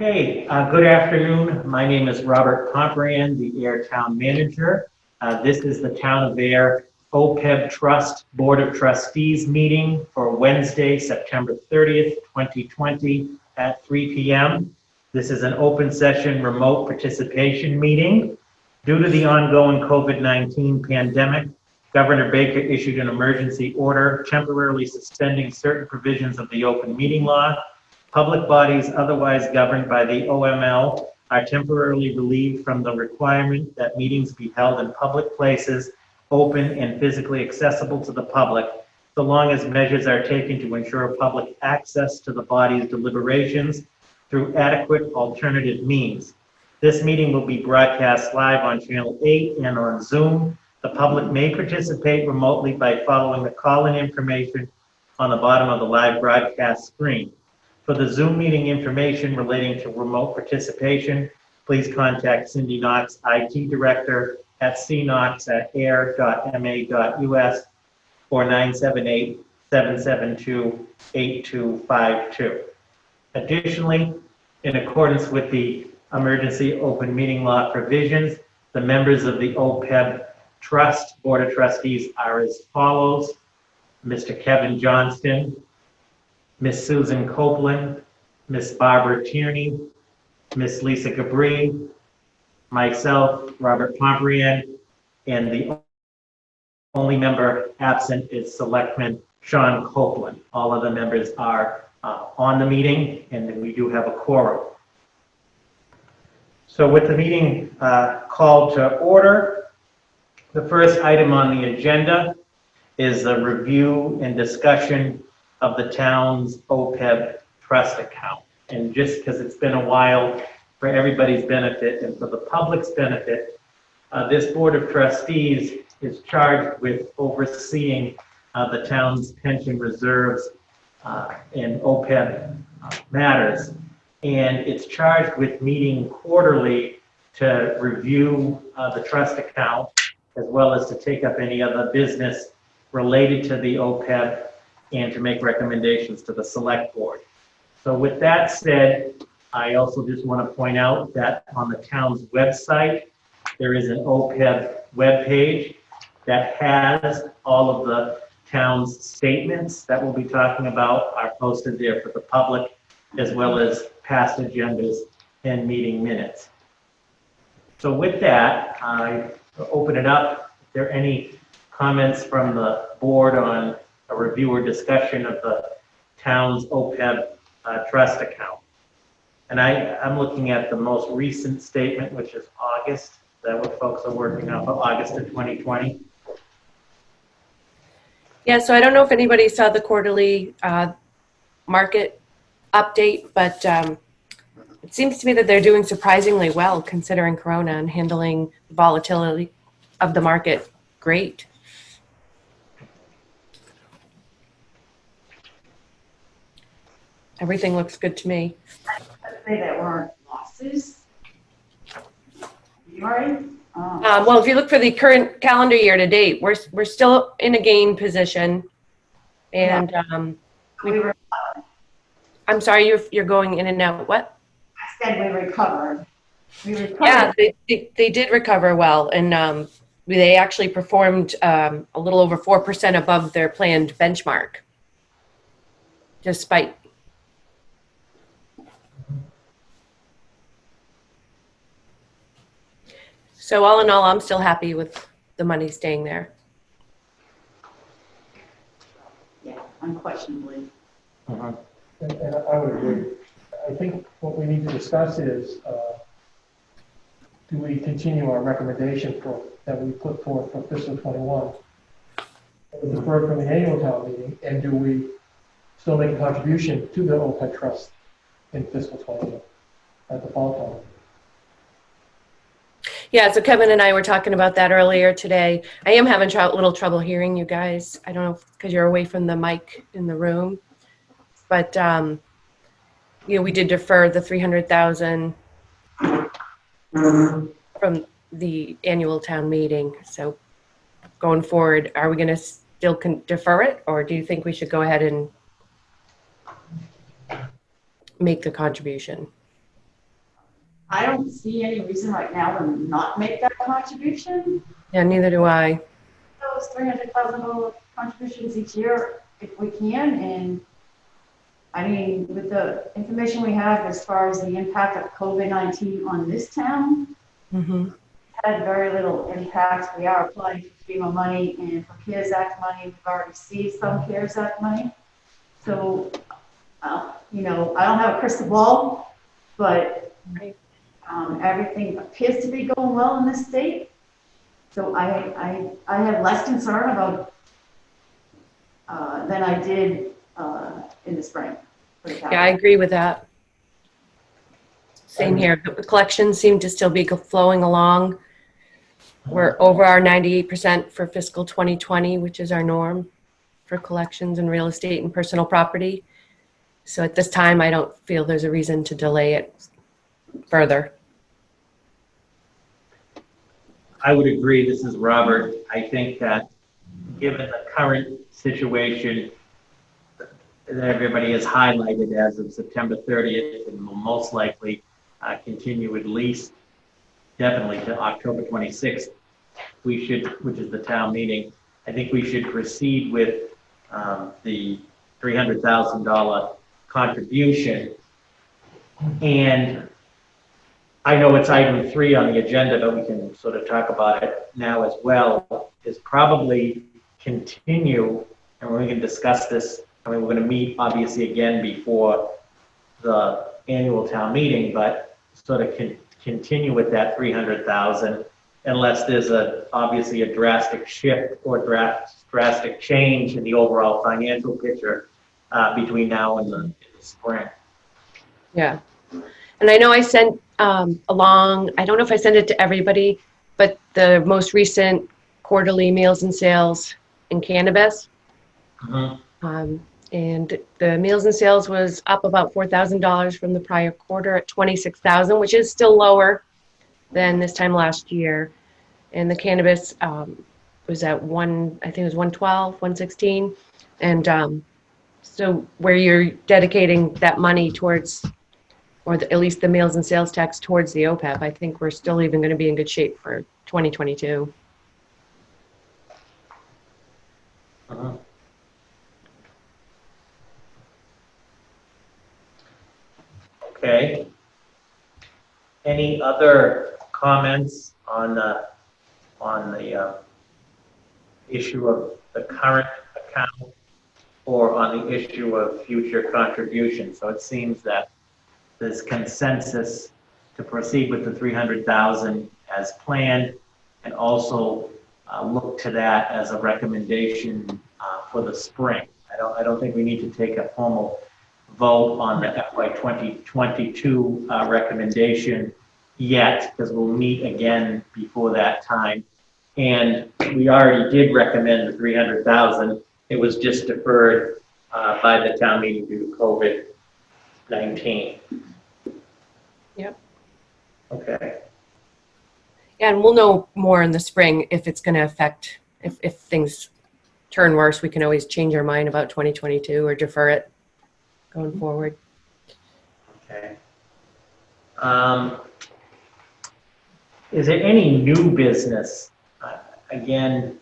Okay, good afternoon. My name is Robert Pomperian, the Ayer Town Manager. This is the Town of Ayer OPEB Trust Board of Trustees meeting for Wednesday, September 30th, 2020 at 3 p.m. This is an open session remote participation meeting. Due to the ongoing COVID-19 pandemic, Governor Baker issued an emergency order temporarily suspending certain provisions of the open meeting law. Public bodies otherwise governed by the OML are temporarily relieved from the requirement that meetings be held in public places, open and physically accessible to the public, so long as measures are taken to ensure public access to the body's deliberations through adequate alternative means. This meeting will be broadcast live on Channel 8 and on Zoom. The public may participate remotely by following the call-in information on the bottom of the live broadcast screen. For the Zoom meeting information relating to remote participation, please contact Cindy Knox, IT Director, at cknox@ayer.ma.us or 978-772-8252. Additionally, in accordance with the emergency open meeting law provisions, the members of the OPEB Trust Board of Trustees are as follows: Mr. Kevin Johnston, Ms. Susan Copeland, Ms. Barbara Tierney, Ms. Lisa Gabri, myself, Robert Pomperian, and the only member absent is Selectman Sean Copeland. All other members are on the meeting, and we do have a quorum. So with the meeting called to order, the first item on the agenda is the review and discussion of the town's OPEB trust account. And just because it's been a while, for everybody's benefit and for the public's benefit, this Board of Trustees is charged with overseeing the town's pension reserves and OPEB matters. And it's charged with meeting quarterly to review the trust account, as well as to take up any other business related to the OPEB and to make recommendations to the select board. So with that said, I also just want to point out that on the town's website, there is an OPEB webpage that has all of the town's statements that we'll be talking about are posted there for the public, as well as past agendas and meeting minutes. So with that, I open it up. If there are any comments from the board on a review or discussion of the town's OPEB trust account. And I'm looking at the most recent statement, which is August. Is that what folks are working on, August of 2020? Yeah, so I don't know if anybody saw the quarterly market update, but it seems to me that they're doing surprisingly well considering Corona and handling the volatility of the market great. Everything looks good to me. I'd say there weren't losses. You right? Well, if you look for the current calendar year to date, we're still in a gain position, and I'm sorry, you're going in and out. What? I said we recovered. Yeah, they did recover well, and they actually performed a little over 4% above their planned benchmark, despite. So all in all, I'm still happy with the money staying there. Yeah, unquestionably. And I would agree. I think what we need to discuss is, do we continue our recommendation that we put forth for fiscal 21? Deferred from the annual town meeting, and do we still make a contribution to the OPEB trust in fiscal 21 at the fall time? Yeah, so Kevin and I were talking about that earlier today. I am having a little trouble hearing you guys. I don't know because you're away from the mic in the room, but you know, we did defer the $300,000 from the annual town meeting. So going forward, are we going to still defer it, or do you think we should go ahead and make the contribution? I don't see any reason right now to not make that contribution. Yeah, neither do I. Those $300,000 contributions each year, if we can, and I mean, with the information we have as far as the impact of COVID-19 on this town, Mm-hmm. had very little impact. We are applying for FEMA money and for CARES Act money. We've already received some CARES Act money. So, you know, I don't have a crystal ball, but Right. everything appears to be going well in this state. So I have less concern about than I did in the spring. for the Yeah, I agree with that. Same here. The collections seem to still be flowing along. We're over our 98% for fiscal 2020, which is our norm for collections in real estate and personal property. So at this time, I don't feel there's a reason to delay it further. I would agree. This is Robert. I think that given the current situation that everybody has highlighted as of September 30th and will most likely continue at least definitely to October 26th, we should, which is the town meeting, I think we should proceed with the $300,000 contribution. And I know it's item 3 on the agenda, but we can sort of talk about it now as well, is probably continue, and we can discuss this. I mean, we're going to meet obviously again before the annual town meeting, but sort of continue with that 300,000 unless there's obviously a drastic shift or drastic change in the overall financial picture between now and the spring. Yeah. And I know I sent along, I don't know if I sent it to everybody, but the most recent quarterly meals and sales in cannabis. Mm-hmm. And the meals and sales was up about $4,000 from the prior quarter at $26,000, which is still lower than this time last year. And the cannabis was at I think it was 112, 116. And so where you're dedicating that money towards, or at least the meals and sales tax towards the OPEB, I think we're still even going to be in good shape for 2022. Uh-huh. Okay. Any other comments on the issue of the current account or on the issue of future contributions? So it seems that there's consensus to proceed with the 300,000 as planned, and also look to that as a recommendation for the spring. I don't think we need to take a formal vote on the FY 2022 recommendation yet, because we'll meet again before that time. And we already did recommend the 300,000. It was just deferred by the town meeting due to COVID-19. Yep. Okay. And we'll know more in the spring if it's going to affect, if things turn worse, we can always change our mind about 2022 or defer it going forward. Okay. Is there any new business? Again,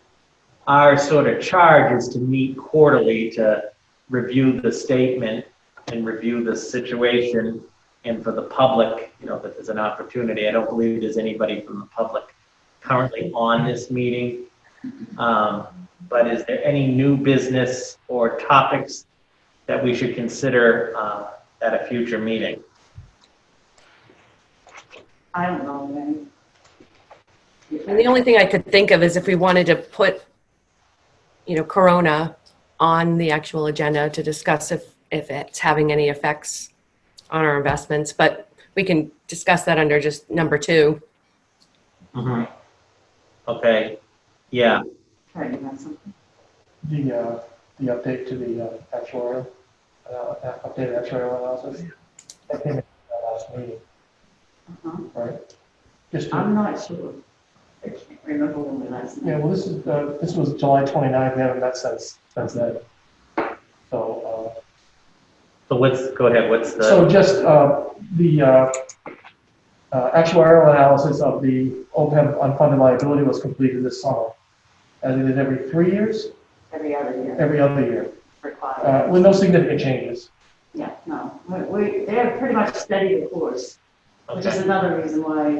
our sort of charge is to meet quarterly to review the statement and review the situation, and for the public, you know, that there's an opportunity. I don't believe there's anybody from the public currently on this meeting. But is there any new business or topics that we should consider at a future meeting? I don't know, man. And the only thing I could think of is if we wanted to put, you know, Corona on the actual agenda to discuss if it's having any effects on our investments, but we can discuss that under just number 2. Mm-hmm. Okay. Yeah. Right, you have something? The update to the actuarial, updated actuarial analysis. That came in the last meeting, Uh-huh. right? Just I'm not sure. I can't remember when we last yeah, met. well, this was July 29th. We haven't met since then. So, So go ahead, what's the? so just Actuarial analysis of the OPEB unfunded liability was completed this summer, as it is every 3 years, Every other year every other year, for clients. with no significant changes. Yeah, no, they're pretty much steady the course, which is another reason why,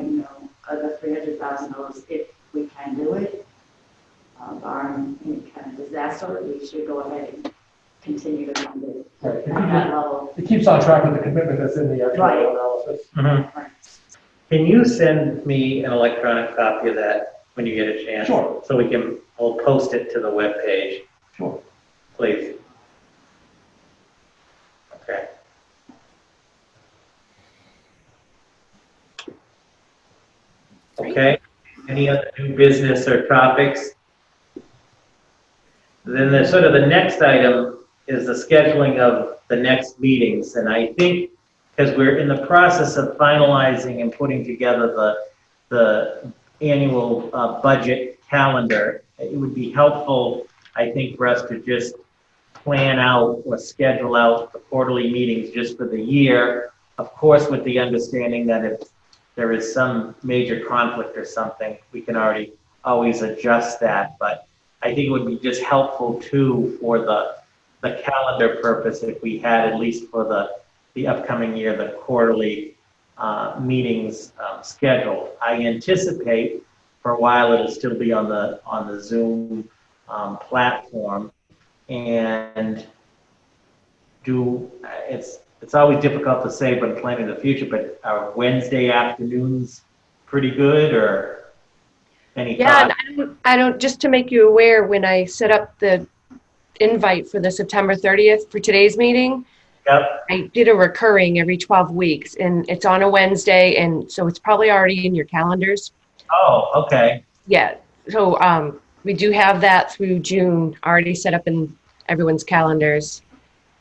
the $300,000, if we can do it, barring any kind of disaster, we should go ahead and continue to fund it Right. at that level. It keeps on track with the commitment that's in the Right. actuarial analysis. Mhm. Right. Can you send me an electronic copy of that when you get a chance? Sure. So we'll post it to the webpage, Sure. please. Okay. Okay, any other new business or topics? Then the next item is the scheduling of the next meetings. And I think, because we're in the process of finalizing and putting together the annual budget calendar, it would be helpful, I think, for us to just plan out or schedule out the quarterly meetings just for the year. Of course, with the understanding that if there is some major conflict or something, we can always adjust that. But I think it would be just helpful too for the calendar purpose if we had, at least for the upcoming year, the quarterly meetings scheduled. I anticipate for a while it'll still be on the Zoom platform, and it's always difficult to say when planning the future, but are Wednesday afternoons pretty good, or any Yeah, thoughts? and I don't, just to make you aware, when I set up the invite for the September 30th for today's meeting, Yep. I did a recurring every 12 weeks, and it's on a Wednesday, and so it's probably already in your calendars. Oh, okay. Yeah, so we do have that through June already set up in everyone's calendars.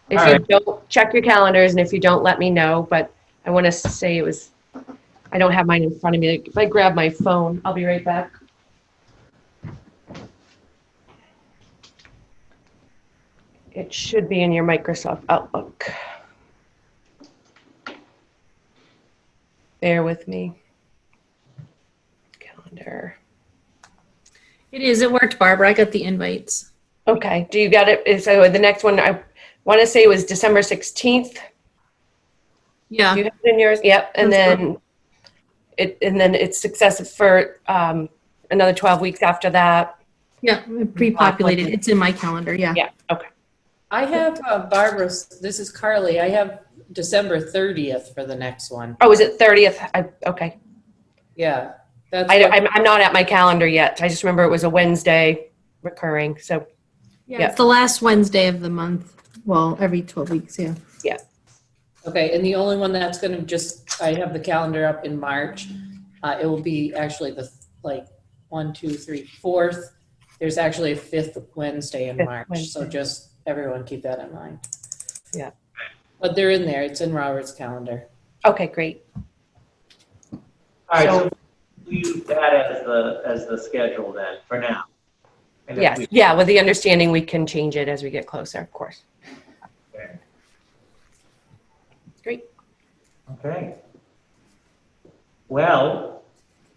If All you right. don't, check your calendars, and if you don't, let me know, but I want to say it was, I don't have mine in front of me. If I grab my phone, I'll be right back. It should be in your Microsoft Outlook. Bear with me. Calendar. It is. It worked, Barbara. I got the invites. Okay, do you got it? So the next one, I want to say was December 16th. Yeah. Do you have it in yours? Yep, and That's then it's successive for another 12 weeks after that. Yeah. Pre-populated. It's in my calendar. Yeah. Yeah, okay. I have Barbara's, this is Carly, I have December 30th for the next one. Oh, is it 30th? Okay. Yeah. That's I'm not at my calendar yet. I just remember it was a Wednesday recurring, so. Yeah. It's the last Wednesday of the month. Well, every 12 weeks. Yeah. okay, and the only one that's going to I have the calendar up in March. It will be actually the 1, 2, 3, 4th. There's actually a 5th Wednesday in March, so just everyone keep that in mind. Yeah. But they're in there. It's in Robert's calendar. Okay, great. All right, so we'll use that as the schedule then, for now. And if Yes, yeah, with the understanding we can change it as we get closer, of course. Okay. Great. Okay. Well,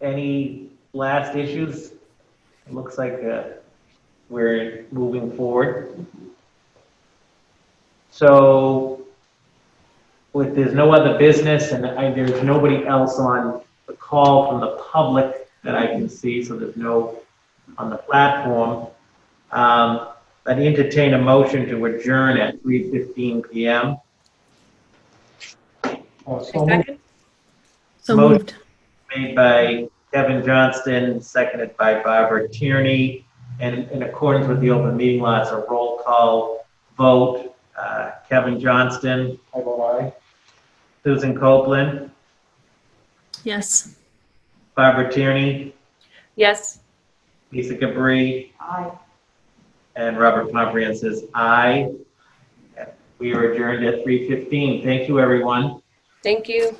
any last issues? It looks like we're moving forward. So, there's no other business, and there's nobody else on the call from the public that I can see, so there's no on the platform. I'd entertain a motion to adjourn at 3:15 p.m. So moved. So Motion. moved. Made by Kevin Johnston, seconded by Barbara Tierney. And in accordance with the open meeting law, it's a roll call vote. Kevin Johnston, I vote aye. Susan Copeland, Yes. Barbara Tierney, Yes. Lisa Gabri, Aye. and Robert Pombrian says aye. We are adjourned at 3:15. Thank you, everyone. Thank you.